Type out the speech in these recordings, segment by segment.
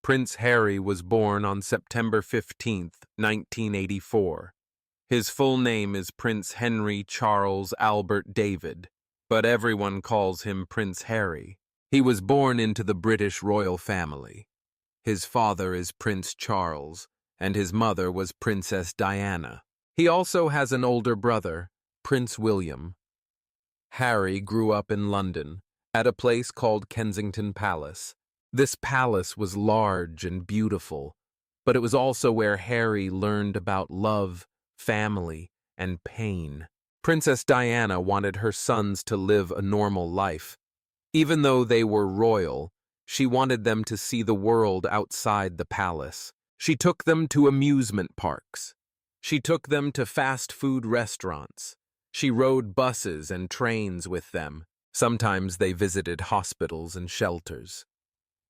Prince Harry was born on September 15th, 1984. His full name is Prince Henry Charles Albert David, but everyone calls him Prince Harry. He was born into the British royal family. His father is Prince Charles, and his mother was Princess Diana. He also has an older brother, Prince William. Harry grew up in London, at a place called Kensington Palace. This palace was large and beautiful, but it was also where Harry learned about love, family, and pain. Princess Diana wanted her sons to live a normal life. Even though they were royal, she wanted them to see the world outside the palace. She took them to amusement parks. She took them to fast food restaurants. She rode buses and trains with them. Sometimes they visited hospitals and shelters.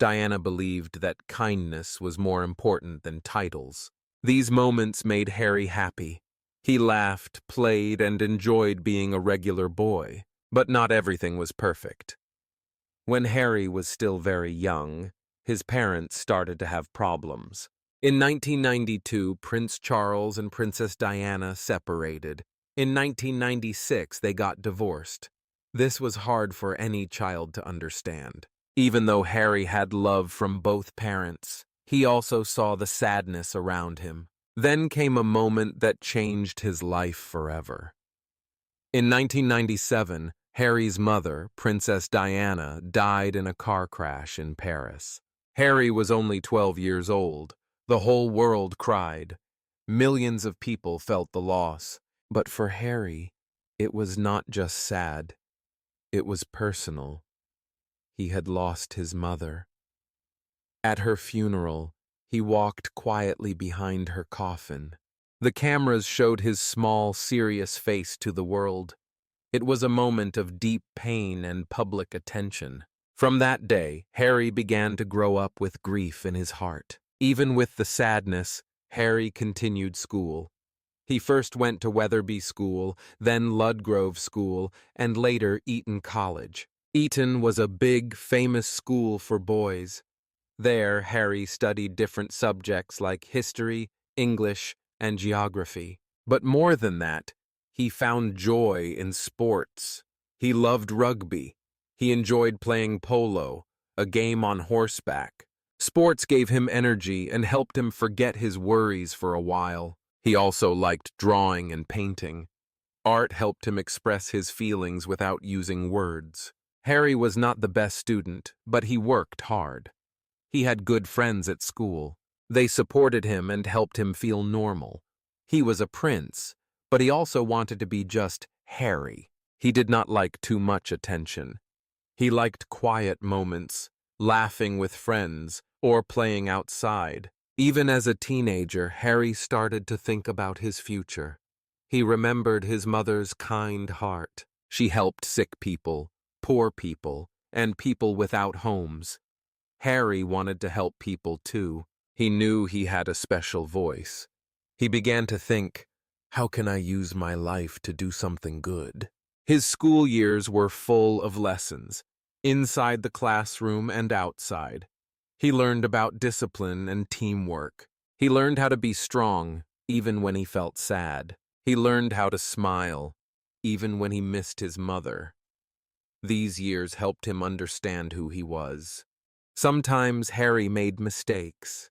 Diana believed that kindness was more important than titles. These moments made Harry happy. He laughed, played, and enjoyed being a regular boy, but not everything was perfect. When Harry was still very young, his parents started to have problems. In 1992, Prince Charles and Princess Diana separated. In 1996, they got divorced. This was hard for any child to understand. Even though Harry had love from both parents, he also saw the sadness around him. Then came a moment that changed his life forever. In 1997, Harry's mother, Princess Diana, died in a car crash in Paris. Harry was only 12 years old. The whole world cried. Millions of people felt the loss. But for Harry, it was not just sad. It was personal. He had lost his mother. At her funeral, he walked quietly behind her coffin. The cameras showed his small, serious face to the world. It was a moment of deep pain and public attention. From that day, Harry began to grow up with grief in his heart. Even with the sadness, Harry continued school. He first went to Wetherby School, then Ludgrove School, and later Eton College. Eton was a big, famous school for boys. There, Harry studied different subjects like history, English, and geography. But more than that, he found joy in sports. He loved rugby. He enjoyed playing polo, a game on horseback. Sports gave him energy and helped him forget his worries for a while. He also liked drawing and painting. Art helped him express his feelings without using words. Harry was not the best student, but he worked hard. He had good friends at school. They supported him and helped him feel normal. He was a prince, but he also wanted to be just Harry. He did not like too much attention. He liked quiet moments, laughing with friends, or playing outside. Even as a teenager, Harry started to think about his future. He remembered his mother's kind heart. She helped sick people, poor people, and people without homes. Harry wanted to help people too. He knew he had a special voice. He began to think, how can I use my life to do something good? His school years were full of lessons, inside the classroom and outside. He learned about discipline and teamwork. He learned how to be strong, even when he felt sad. He learned how to smile, even when he missed his mother. These years helped him understand who he was. Sometimes Harry made mistakes.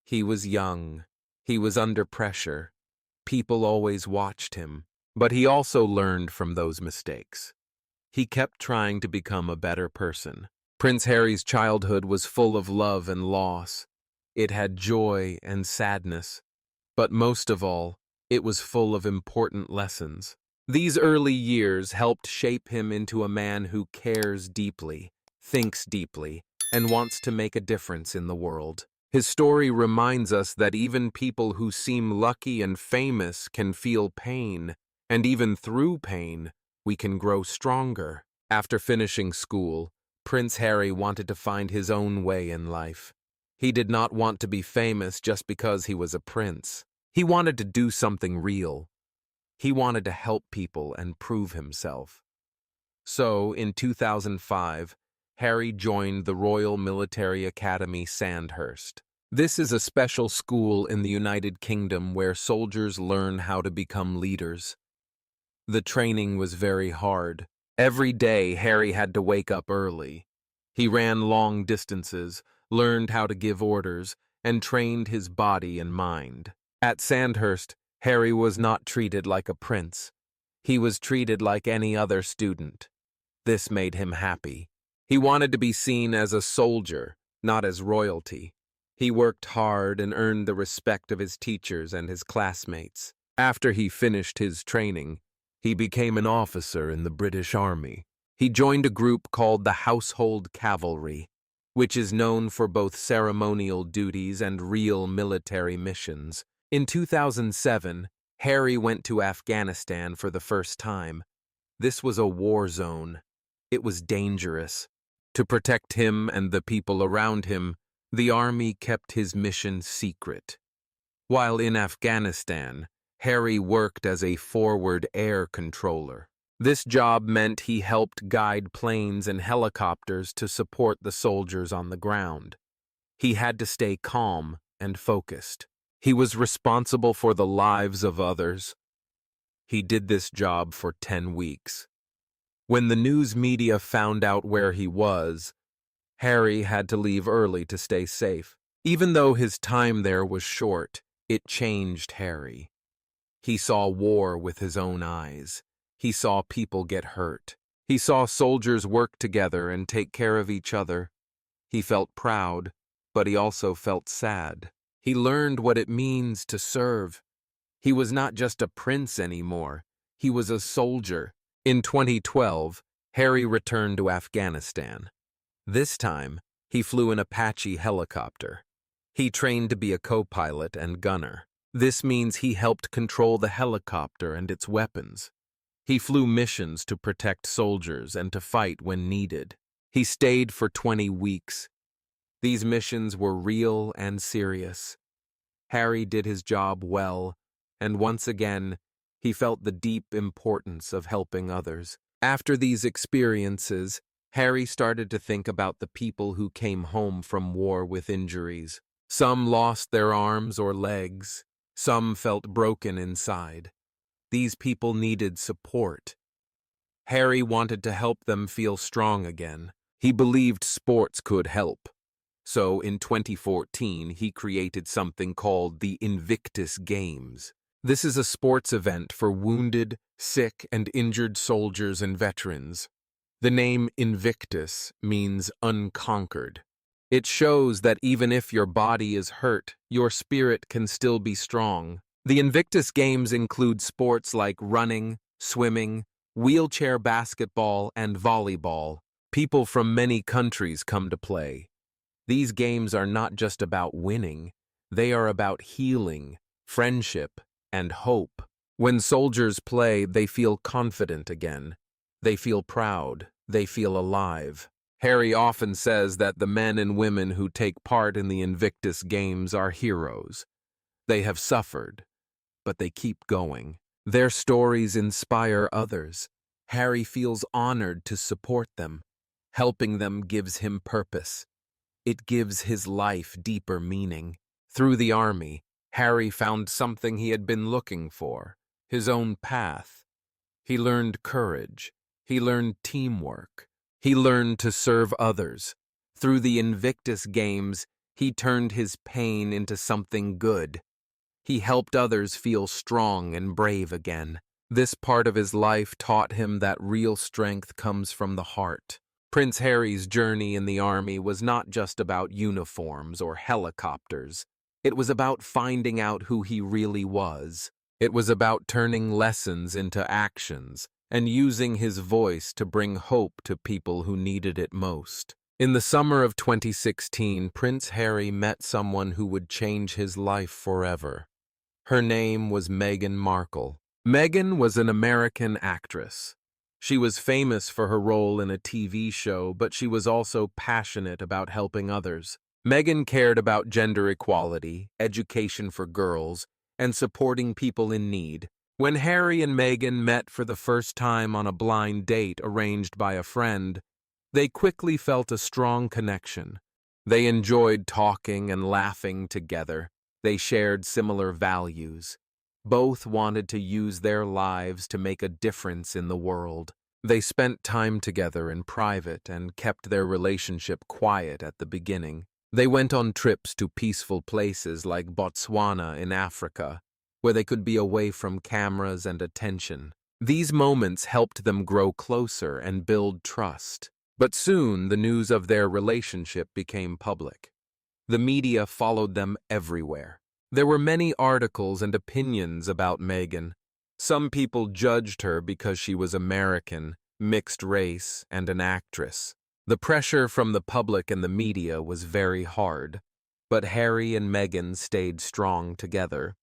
He was young. He was under pressure. People always watched him, but he also learned from those mistakes. He kept trying to become a better person. Prince Harry's childhood was full of love and loss. It had joy and sadness, but most of all, it was full of important lessons. These early years helped shape him into a man who cares deeply, thinks deeply, and wants to make a difference in the world. His story reminds us that even people who seem lucky and famous can feel pain, and even through pain, we can grow stronger. After finishing school, Prince Harry wanted to find his own way in life. He did not want to be famous just because he was a prince. He wanted to do something real. He wanted to help people and prove himself. So, in 2005, Harry joined the Royal Military Academy Sandhurst. This is a special school in the United Kingdom where soldiers learn how to become leaders. The training was very hard. Every day, Harry had to wake up early. He ran long distances, learned how to give orders, and trained his body and mind. At Sandhurst, Harry was not treated like a prince. He was treated like any other student. This made him happy. He wanted to be seen as a soldier, not as royalty. He worked hard and earned the respect of his teachers and his classmates. After he finished his training, he became an officer in the British Army. He joined a group called the Household Cavalry, which is known for both ceremonial duties and real military missions. In 2007, Harry went to Afghanistan for the first time. This was a war zone. It was dangerous. To protect him and the people around him, the army kept his mission secret. While in Afghanistan, Harry worked as a forward air controller. This job meant he helped guide planes and helicopters to support the soldiers on the ground. He had to stay calm and focused. He was responsible for the lives of others. He did this job for 10 weeks. When the news media found out where he was, Harry had to leave early to stay safe. Even though his time there was short, it changed Harry. He saw war with his own eyes. He saw people get hurt. He saw soldiers work together and take care of each other. He felt proud, but he also felt sad. He learned what it means to serve. He was not just a prince anymore. He was a soldier. In 2012, Harry returned to Afghanistan. This time, he flew an Apache helicopter. He trained to be a co-pilot and gunner. This means he helped control the helicopter and its weapons. He flew missions to protect soldiers and to fight when needed. He stayed for 20 weeks. These missions were real and serious. Harry did his job well, and once again, he felt the deep importance of helping others. After these experiences, Harry started to think about the people who came home from war with injuries. Some lost their arms or legs. Some felt broken inside. These people needed support. Harry wanted to help them feel strong again. He believed sports could help. So in 2014, he created something called the Invictus Games. This is a sports event for wounded, sick, and injured soldiers and veterans. The name Invictus means unconquered. It shows that even if your body is hurt, your spirit can still be strong. The Invictus Games include sports like running, swimming, wheelchair basketball, and volleyball. People from many countries come to play. These games are not just about winning. They are about healing, friendship, and hope. When soldiers play, they feel confident again. They feel proud. They feel alive. Harry often says that the men and women who take part in the Invictus Games are heroes. They have suffered, but they keep going. Their stories inspire others. Harry feels honored to support them. Helping them gives him purpose. It gives his life deeper meaning. Through the army, Harry found something he had been looking for, his own path. He learned courage. He learned teamwork. He learned to serve others. Through the Invictus Games, he turned his pain into something good. He helped others feel strong and brave again. This part of his life taught him that real strength comes from the heart. Prince Harry's journey in the army was not just about uniforms or helicopters. It was about finding out who he really was. It was about turning lessons into actions and using his voice to bring hope to people who needed it most. In the summer of 2016, Prince Harry met someone who would change his life forever. Her name was Meghan Markle. Meghan was an American actress. She was famous for her role in a TV show, but she was also passionate about helping others. Meghan cared about gender equality, education for girls, and supporting people in need. When Harry and Meghan met for the first time on a blind date arranged by a friend, They quickly felt a strong connection. They enjoyed talking and laughing together. They shared similar values. Both wanted to use their lives to make a difference in the world. They spent time together in private and kept their relationship quiet at the beginning. They went on trips to peaceful places like Botswana in Africa, where they could be away from cameras and attention. These moments helped them grow closer and build trust. But soon the news of their relationship became public. The media followed them everywhere. There were many articles and opinions about Meghan. Some people judged her because she was American, mixed race, and an actress. The pressure from the public and the media was very hard, but Harry and Meghan stayed strong together.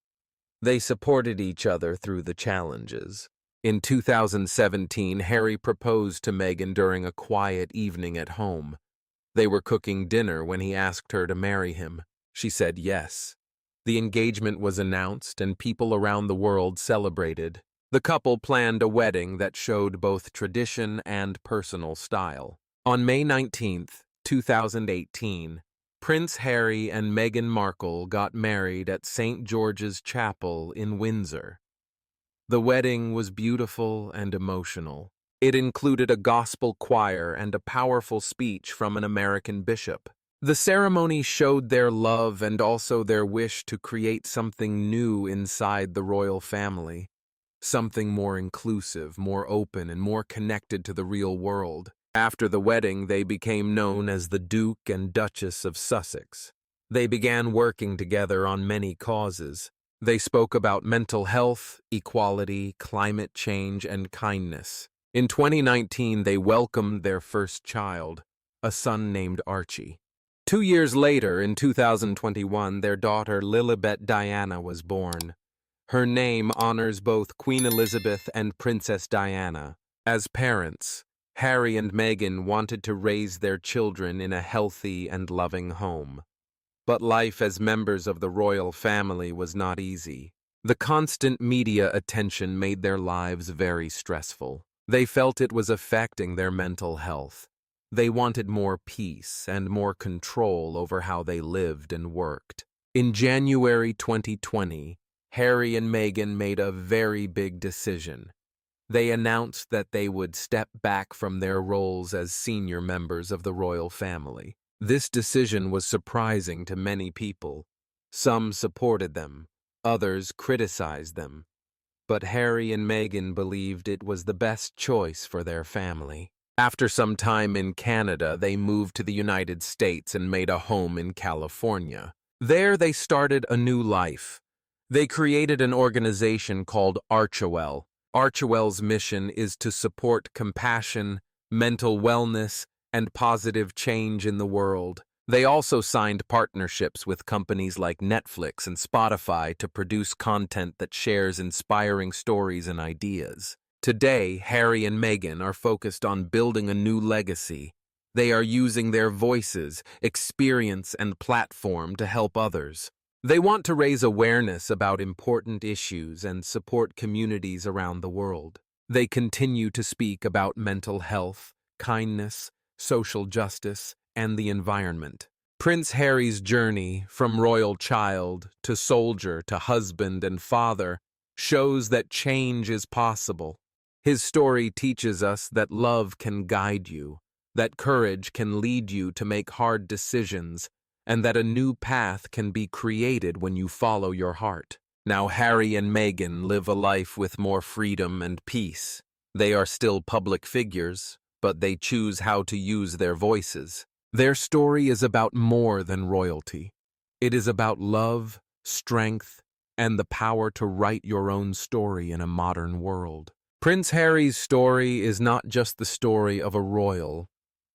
They supported each other through the challenges. In 2017, Harry proposed to Meghan during a quiet evening at home. They were cooking dinner when he asked her to marry him. She said yes. The engagement was announced and people around the world celebrated. The couple planned a wedding that showed both tradition and personal style. On May 19, 2018, Prince Harry and Meghan Markle got married at St. George's Chapel in Windsor. The wedding was beautiful and emotional. It included a gospel choir and a powerful speech from an American bishop. The ceremony showed their love and also their wish to create something new inside the royal family, something more inclusive, more open, and more connected to the real world. After the wedding, they became known as the Duke and Duchess of Sussex. They began working together on many causes. They spoke about mental health, equality, climate change, and kindness. In 2019, they welcomed their first child, a son named Archie. 2 years later, in 2021, their daughter Lilibet Diana was born. Her name honors both Queen Elizabeth and Princess Diana. As parents, Harry and Meghan wanted to raise their children in a healthy and loving home. But life as members of the royal family was not easy. The constant media attention made their lives very stressful. They felt it was affecting their mental health. They wanted more peace and more control over how they lived and worked. In January 2020, Harry and Meghan made a very big decision. They announced that they would step back from their roles as senior members of the royal family. This decision was surprising to many people. Some supported them, others criticized them. But Harry and Meghan believed it was the best choice for their family. After some time in Canada, they moved to the United States and made a home in California. There they started a new life. They created an organization called Archewell. Archewell's mission is to support compassion, mental wellness, and positive change in the world. They also signed partnerships with companies like Netflix and Spotify to produce content that shares inspiring stories and ideas. Today, Harry and Meghan are focused on building a new legacy. They are using their voices, experience, and platform to help others. They want to raise awareness about important issues and support communities around the world. They continue to speak about mental health, kindness, social justice, and the environment. Prince Harry's journey from royal child to soldier to husband and father shows that change is possible. His story teaches us that love can guide you, that courage can lead you to make hard decisions, and that a new path can be created when you follow your heart. Now Harry and Meghan live a life with more freedom and peace. They are still public figures, but they choose how to use their voices. Their story is about more than royalty. It is about love, strength, and the power to write your own story in a modern world. Prince Harry's story is not just the story of a royal.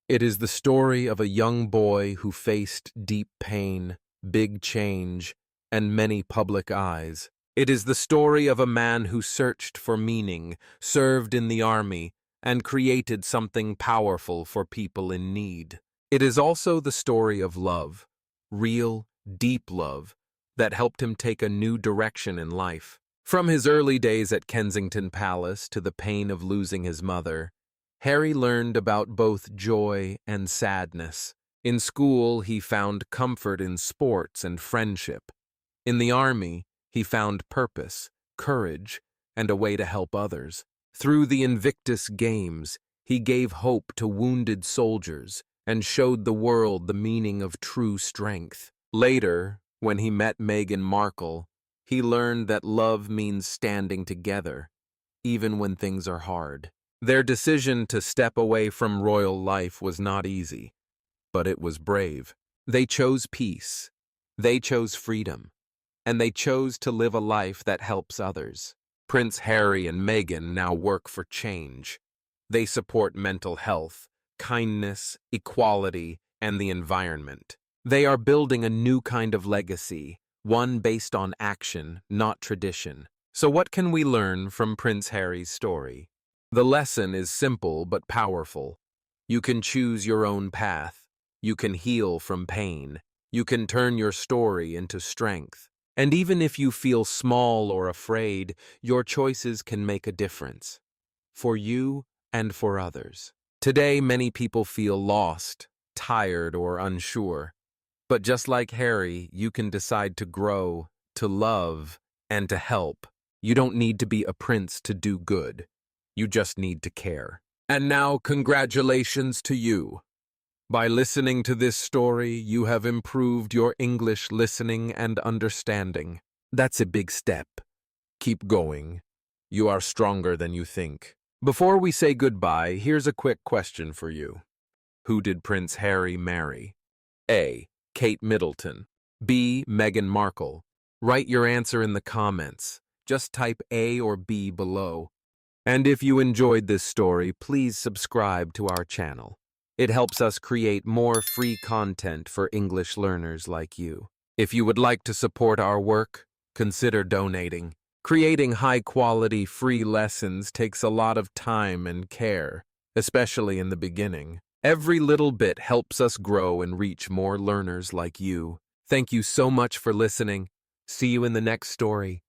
It is the story of a young boy who faced deep pain, big change, and many public eyes. It is the story of a man who searched for meaning, served in the army, and created something powerful for people in need. It is also the story of love, real, deep love, that helped him take a new direction in life. From his early days at Kensington Palace to the pain of losing his mother, Harry learned about both joy and sadness. In school, he found comfort in sports and friendship. In the army, he found purpose, courage, and a way to help others. Through the Invictus Games, he gave hope to wounded soldiers and showed the world the meaning of true strength. Later, when he met Meghan Markle, he learned that love means standing together, even when things are hard. Their decision to step away from royal life was not easy, but it was brave. They chose peace, they chose freedom, and they chose to live a life that helps others. Prince Harry and Meghan now work for change. They support mental health, kindness, equality, and the environment. They are building a new kind of legacy, one based on action, not tradition. So what can we learn from Prince Harry's story? The lesson is simple but powerful. You can choose your own path. You can heal from pain. You can turn your story into strength. And even if you feel small or afraid, your choices can make a difference. For you and for others. Today, many people feel lost, tired, or unsure. But just like Harry, you can decide to grow, to love, and to help. You don't need to be a prince to do good. You just need to care. And now, congratulations to you. By listening to this story, you have improved your English listening and understanding. That's a big step. Keep going. You are stronger than you think. Before we say goodbye, here's a quick question for you. Who did Prince Harry marry? A. Kate Middleton. B. Meghan Markle. Write your answer in the comments. Just type A or B below. And if you enjoyed this story, please subscribe to our channel. It helps us create more free content for English learners like you. If you would like to support our work, consider donating. Creating high-quality free lessons takes a lot of time and care, especially in the beginning. Every little bit helps us grow and reach more learners like you. Thank you so much for listening. See you in the next story.